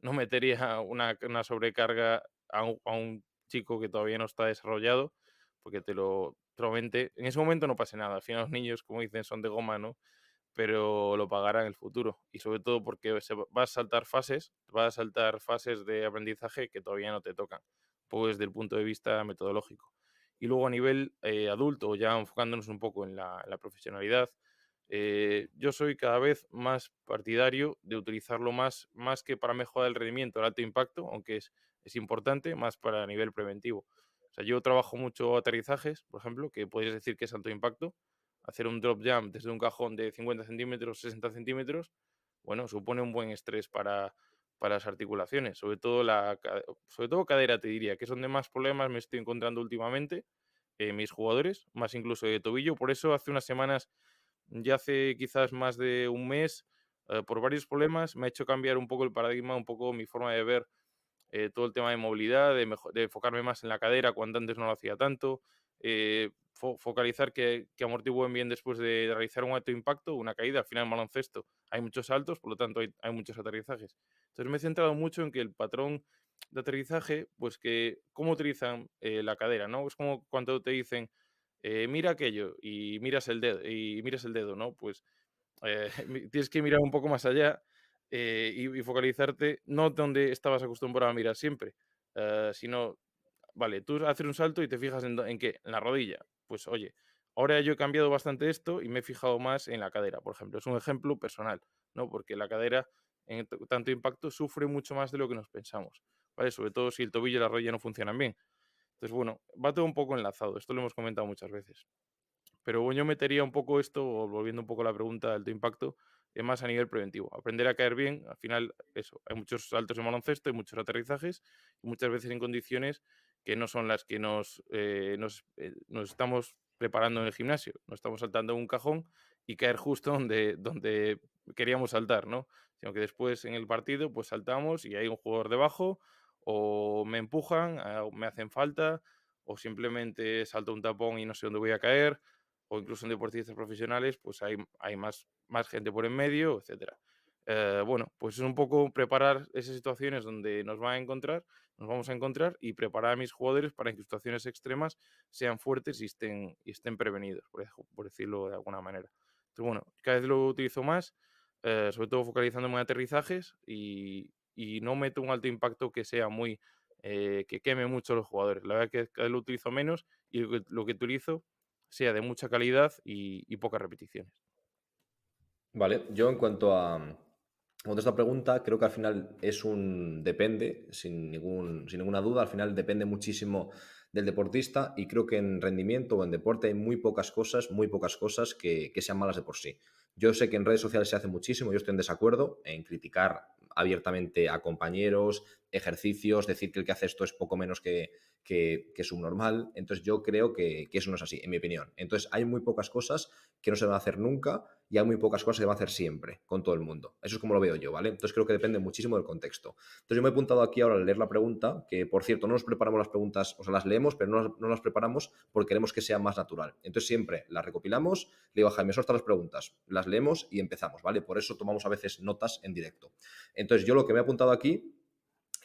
no metería una sobrecarga a un chico que todavía no está desarrollado, porque probablemente en ese momento no pase nada, al final los niños, como dicen, son de goma, ¿no? Pero lo pagará en el futuro. Y sobre todo porque vas a saltar fases de aprendizaje que todavía no te tocan, pues desde el punto de vista metodológico. Y luego a nivel adulto, ya enfocándonos un poco en la profesionalidad, yo soy cada vez más partidario de utilizarlo más que para mejorar el rendimiento, el alto impacto, aunque es importante, más para nivel preventivo. O sea, yo trabajo mucho aterrizajes, por ejemplo, que podrías decir que es alto impacto, hacer un drop jump desde un cajón de 50 centímetros, 60 centímetros, bueno, supone un buen estrés para las articulaciones, sobre todo cadera, te diría, que es donde más problemas me estoy encontrando últimamente, mis jugadores, más incluso de tobillo. Por eso hace unas semanas, ya hace quizás más de un mes, por varios problemas, me ha hecho cambiar un poco el paradigma, un poco mi forma de ver todo el tema de movilidad, de enfocarme más en la cadera cuando antes no lo hacía tanto, focalizar que amortigüen bien después de realizar un alto impacto, una caída. Al final en baloncesto hay muchos saltos, por lo tanto hay muchos aterrizajes. Entonces me he centrado mucho en que el patrón de aterrizaje, pues que cómo utilizan la cadera, ¿no? Es como cuando te dicen, mira aquello y miras el dedo, ¿no? Pues tienes que mirar un poco más allá y focalizarte no donde estabas acostumbrado a mirar siempre, sino, vale, tú haces un salto y te fijas en qué, en la rodilla. Pues oye, ahora yo he cambiado bastante esto y me he fijado más en la cadera, por ejemplo. Es un ejemplo personal, ¿no? Porque la cadera en tanto impacto sufre mucho más de lo que nos pensamos, ¿vale? Sobre todo si el tobillo y la rodilla no funcionan bien. Entonces, bueno, va todo un poco enlazado. Esto lo hemos comentado muchas veces. Pero bueno, yo metería un poco esto, o volviendo un poco a la pregunta de alto impacto, más a nivel preventivo. Aprender a caer bien, al final, eso, hay muchos saltos en baloncesto, hay muchos aterrizajes, y muchas veces en condiciones que no son las que nos estamos preparando en el gimnasio. Nos estamos saltando un cajón y caer justo donde queríamos saltar, ¿no? Sino que después en el partido pues saltamos y hay un jugador debajo o me empujan, o me hacen falta o simplemente salto un tapón y no sé dónde voy a caer o incluso en deportistas profesionales pues hay más gente por en medio, etcétera. Bueno, pues es un poco preparar esas situaciones donde nos vamos a encontrar y preparar a mis jugadores para que en situaciones extremas sean fuertes y estén prevenidos, por decirlo de alguna manera. Entonces, bueno, cada vez lo utilizo más, sobre todo focalizándome en aterrizajes y no meto un alto impacto que sea que queme mucho a los jugadores. La verdad que cada vez lo utilizo menos y lo que utilizo sea de mucha calidad y pocas repeticiones. Vale, yo en cuanto a esta pregunta, creo que al final es un depende, sin ninguna duda, al final depende muchísimo del deportista y creo que en rendimiento o en deporte hay muy pocas cosas que sean malas de por sí. Yo sé que en redes sociales se hace muchísimo, yo estoy en desacuerdo en criticar abiertamente a compañeros, ejercicios, decir que el que hace esto es poco menos que subnormal. Entonces yo creo que eso no es así, en mi opinión. Entonces hay muy pocas cosas que no se van a hacer nunca y hay muy pocas cosas que se van a hacer siempre con todo el mundo. Eso es como lo veo yo, ¿vale? Entonces creo que depende muchísimo del contexto. Entonces yo me he apuntado aquí ahora al leer la pregunta, que por cierto no nos preparamos las preguntas, o sea, las leemos, pero no las preparamos porque queremos que sea más natural. Entonces siempre las recopilamos, le digo a Jaime, son estas las preguntas, las leemos y empezamos, ¿vale? Por eso tomamos a veces notas en directo. Entonces yo lo que me he apuntado aquí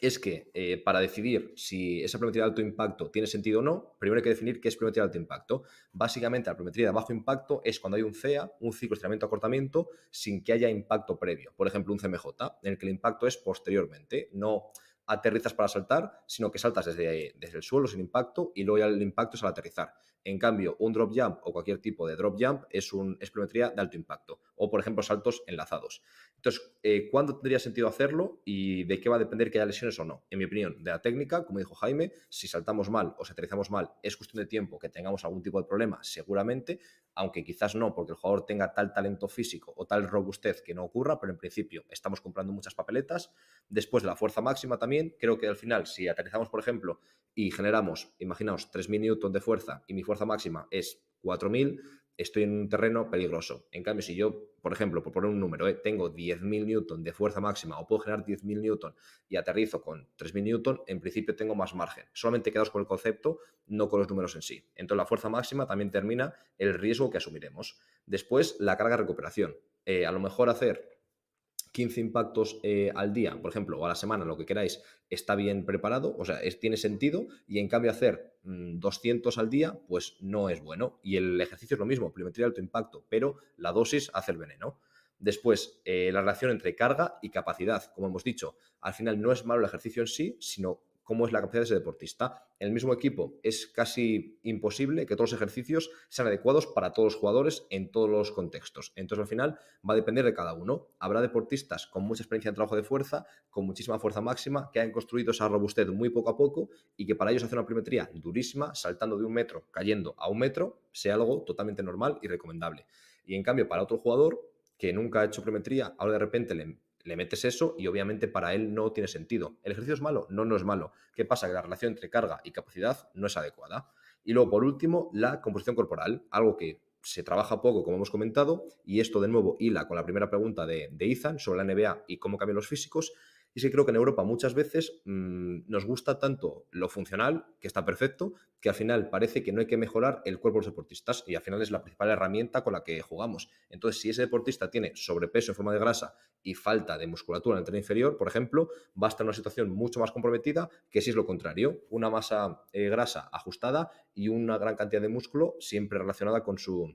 es que para decidir si esa pliometría de alto impacto tiene sentido o no, primero hay que definir qué es pliometría de alto impacto. Básicamente, la pliometría de bajo impacto es cuando hay un CEA, un ciclo de estiramiento-acortamiento, sin que haya impacto previo. Por ejemplo, un CMJ, en el que el impacto es posteriormente. No aterrizas para saltar, sino que saltas desde el suelo sin impacto y luego ya el impacto es al aterrizar. En cambio, un drop jump o cualquier tipo de drop jump es pliometría de alto impacto. O, por ejemplo, saltos enlazados. Entonces, ¿cuándo tendría sentido hacerlo y de qué va a depender que haya lesiones o no? En mi opinión, de la técnica, como dijo Jaime, si saltamos mal o si aterrizamos mal, es cuestión de tiempo que tengamos algún tipo de problema, seguramente, aunque quizás no, porque el jugador tenga tal talento físico o tal robustez que no ocurra, pero en principio estamos comprando muchas papeletas. Después de la fuerza máxima también, creo que al final, si aterrizamos, por ejemplo, y generamos, imaginaos, 3.000 newton de fuerza y mi fuerza máxima es 4.000, estoy en un terreno peligroso. En cambio, si yo, por ejemplo, por poner un número, tengo 10.000 newton de fuerza máxima o puedo generar 10.000 newton y aterrizo con 3.000 newton, en principio tengo más margen. Solamente quedaos con el concepto, no con los números en sí. Entonces, la fuerza máxima también termina el riesgo que asumiremos. Después, la carga de recuperación. A lo mejor hacer 15 impactos al día, por ejemplo, o a la semana, lo que queráis, está bien preparado, o sea, tiene sentido, y en cambio hacer 200 al día, pues no es bueno. Y el ejercicio es lo mismo, pliometría de alto impacto, pero la dosis hace el veneno. Después, la relación entre carga y capacidad, como hemos dicho, al final no es malo el ejercicio en sí, sino cómo es la capacidad de ese deportista. En el mismo equipo es casi imposible que todos los ejercicios sean adecuados para todos los jugadores en todos los contextos. Entonces, al final, va a depender de cada uno. Habrá deportistas con mucha experiencia en trabajo de fuerza, con muchísima fuerza máxima, que han construido esa robustez muy poco a poco y que para ellos hacer una pliometría durísima, saltando de 1 metro, cayendo a 1 metro, sea algo totalmente normal y recomendable. Y en cambio, para otro jugador que nunca ha hecho pliometría, ahora de repente le metes eso y obviamente para él no tiene sentido. ¿El ejercicio es malo? No, no es malo. ¿Qué pasa? Que la relación entre carga y capacidad no es adecuada. Y luego, por último, la composición corporal, algo que se trabaja poco, como hemos comentado, y esto de nuevo hila con la primera pregunta de Ethan sobre la NBA y cómo cambian los físicos. Y sí creo que en Europa muchas veces nos gusta tanto lo funcional, que está perfecto, que al final parece que no hay que mejorar el cuerpo de los deportistas y al final es la principal herramienta con la que jugamos. Entonces, si ese deportista tiene sobrepeso en forma de grasa y falta de musculatura en el tren inferior, por ejemplo, va a estar en una situación mucho más comprometida que si es lo contrario, una masa grasa ajustada y una gran cantidad de músculo siempre relacionada con su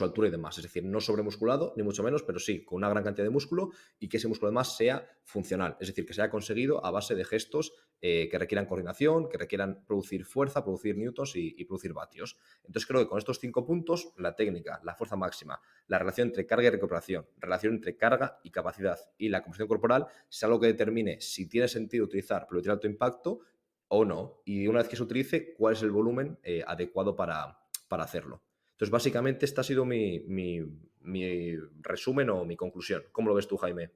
altura y demás. Es decir, no sobremusculado, ni mucho menos, pero sí con una gran cantidad de músculo y que ese músculo además sea funcional. Es decir, que se haya conseguido a base de gestos que requieran coordinación, que requieran producir fuerza, producir newtons y producir vatios. Entonces creo que con estos 5 puntos, la técnica, la fuerza máxima, la relación entre carga y recuperación, relación entre carga y capacidad y la composición corporal, es algo que determine si tiene sentido utilizar pliometría de alto impacto o no. Y una vez que se utilice, cuál es el volumen adecuado para hacerlo. Entonces, básicamente, este ha sido mi resumen o mi conclusión. ¿Cómo lo ves tú, Jaime?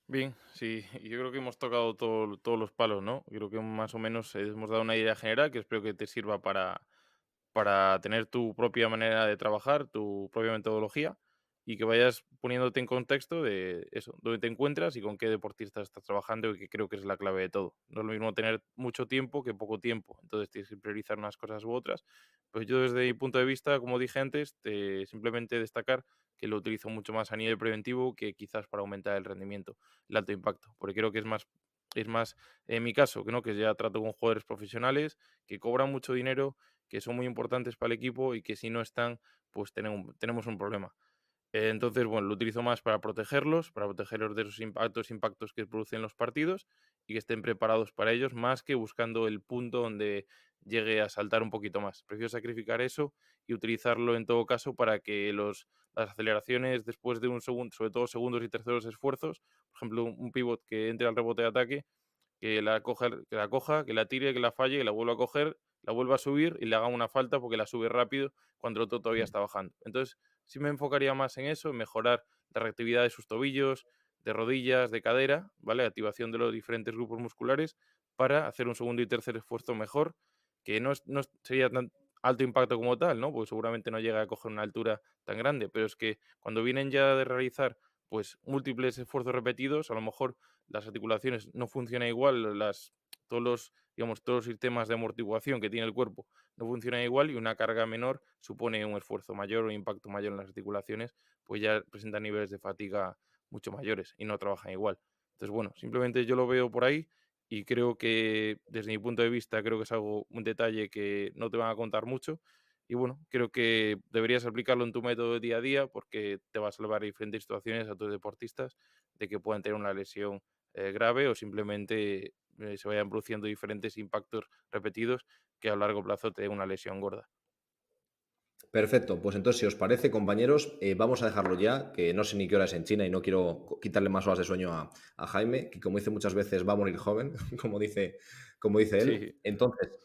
Bien, sí, y yo creo que hemos tocado todos los palos, ¿no? Yo creo que más o menos hemos dado una idea general que espero que te sirva para tener tu propia manera de trabajar, tu propia metodología y que vayas poniéndote en contexto de eso, dónde te encuentras y con qué deportista estás trabajando y que creo que es la clave de todo. No es lo mismo tener mucho tiempo que poco tiempo, entonces tienes que priorizar unas cosas u otras. Pues yo desde mi punto de vista, como dije antes, simplemente destacar que lo utilizo mucho más a nivel preventivo que quizás para aumentar el rendimiento, el alto impacto, porque creo que es más en mi caso, que no, que ya trato con jugadores profesionales que cobran mucho dinero, que son muy importantes para el equipo y que si no están, pues tenemos un problema. Entonces, bueno, lo utilizo más para protegerlos de esos impactos que producen los partidos y que estén preparados para ellos, más que buscando el punto donde llegue a saltar un poquito más. Prefiero sacrificar eso y utilizarlo en todo caso para que las aceleraciones después de un segundo, sobre todo segundos y terceros esfuerzos, por ejemplo, un pivot que entre al rebote de ataque, que la tire, que la falle, que la vuelva a coger, la vuelva a subir y le haga una falta porque la sube rápido cuando el otro todavía Mm. está bajando. Entonces, sí me enfocaría más en eso, en mejorar la reactividad de sus tobillos, de rodillas, de cadera, ¿vale? Activación de los diferentes grupos musculares para hacer un segundo y tercer esfuerzo mejor, que sería tan alto impacto como tal, ¿no? Porque seguramente no llega a coger una altura tan grande, pero es que cuando vienen ya de realizar pues múltiples esfuerzos repetidos, a lo mejor las articulaciones no funcionan igual, todos los sistemas de amortiguación que tiene el cuerpo no funcionan igual y una carga menor supone un esfuerzo mayor o un impacto mayor en las articulaciones, pues ya presentan niveles de fatiga mucho mayores y no trabajan igual. Entonces, bueno, simplemente yo lo veo por ahí y creo que desde mi punto de vista creo que es un detalle que no te van a contar mucho y bueno, creo que deberías aplicarlo en tu método de día a día porque te va a salvar en diferentes situaciones a tus deportistas de que puedan tener una lesión grave o simplemente se vayan produciendo diferentes impactos repetidos que a largo plazo te den una lesión gorda. Perfecto, pues entonces, si os parece, compañeros, vamos a dejarlo ya, que no sé ni qué hora es en China y no quiero quitarle más horas de sueño a Jaime, que como dice muchas veces, va a morir joven, como dice él. Sí, Entonces,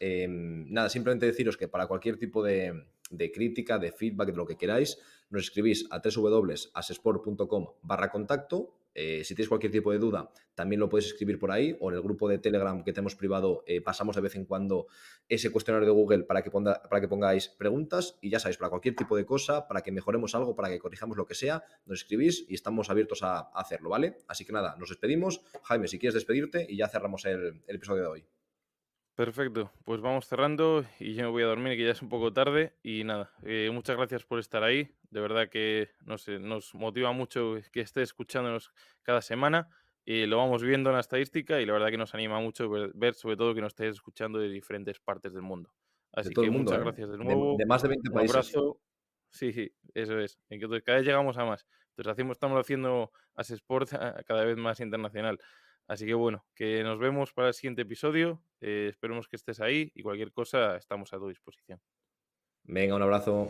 nada, simplemente deciros que para cualquier tipo de crítica, de feedback, de lo que queráis, nos escribís a www.asesport.com/contacto. Si tenéis cualquier tipo de duda, también lo podéis escribir por ahí o en el grupo de Telegram que tenemos privado. Pasamos de vez en cuando ese cuestionario de Google para que pongáis preguntas y ya sabéis, para cualquier tipo de cosa, para que mejoremos algo, para que corrijamos lo que sea, nos escribís y estamos abiertos a hacerlo, ¿vale? Así que nada, nos despedimos. Jaime, si quieres despedirte y ya cerramos el episodio de hoy. perfecto. Pues vamos cerrando y yo me voy a dormir, que ya es un poco tarde. Y nada, muchas gracias por estar ahí. De verdad que no sé, nos motiva mucho que estés escuchándonos cada semana. Y lo vamos viendo en la estadística y la verdad que nos anima mucho ver sobre todo que nos estéis escuchando de diferentes partes del mundo. De Así todo que el mundo, muchas ¿eh? gracias de De nuevo. más de 20 Un países. abrazo. Sí, sí, eso es. Entonces, cada vez llegamos a más. Entonces, estamos haciendo As Sport cada vez más internacional. Así que bueno, que nos vemos para el siguiente episodio. Esperemos que estés ahí y cualquier cosa estamos a tu disposición. Venga, un abrazo.